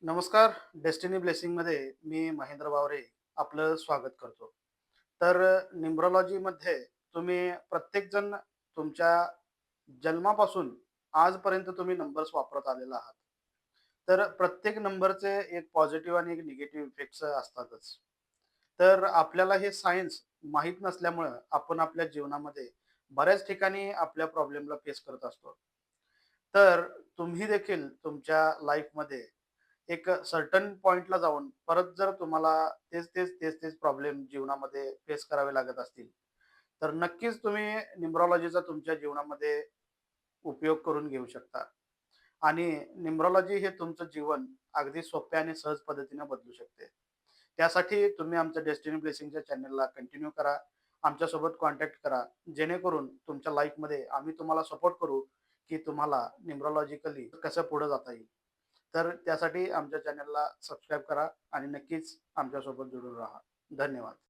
नमस्कार. डेस्टिनी ब्लेसिंगमध्ये मी महेंद्र वावरे आपलं स्वागत करतो. तर न्यूमरोलॉजीमध्ये तुम्ही प्रत्येकजण तुमच्या जन्मापासून आजपर्यंत तुम्ही नंबर्स वापरत आलेला आहात. तर प्रत्येक नंबरचे एक पॉझिटिव्ह आणि एक निगेटिव्ह इफेक्ट्स असतातच. तर आपल्याला हे सायन्स माहीत नसल्यामुळं आपण आपल्या जीवनामध्ये बऱ्याच ठिकाणी आपल्या प्रॉब्लेमला फेस करत असतो. तर तुम्ही देखील तुमच्या लाईफमध्ये एक सर्टन पॉइंटला जाऊन परत जर तुम्हाला तेच प्रॉब्लेम जीवनामध्ये फेस करावे लागत असतील, तर नक्कीच तुम्ही न्यूमरॉलॉजीचा तुमच्या जीवनामध्ये उपयोग करून घेऊ शकता. आणि न्यूमरॉलॉजी हे तुमचं जीवन अगदी सोप्या आणि सहज पद्धतीने बदलू शकते. त्यासाठी तुम्ही आमच्या डेस्टिनी ब्लेसिंगच्या चॅनलला कंटिन्यू करा. आमच्यासोबत कॉन्टॅक्ट करा. जेणेकरून तुमच्या लाईफमध्ये आम्ही तुम्हाला सपोर्ट करू, की तुम्हाला न्यूमरॉलॉजिकली कसं पुढे जाता येईल. तर त्यासाठी आमच्या चॅनलला सबस्क्राईब करा आणि नक्कीच आमच्यासोबत जोडून राहा. धन्यवाद.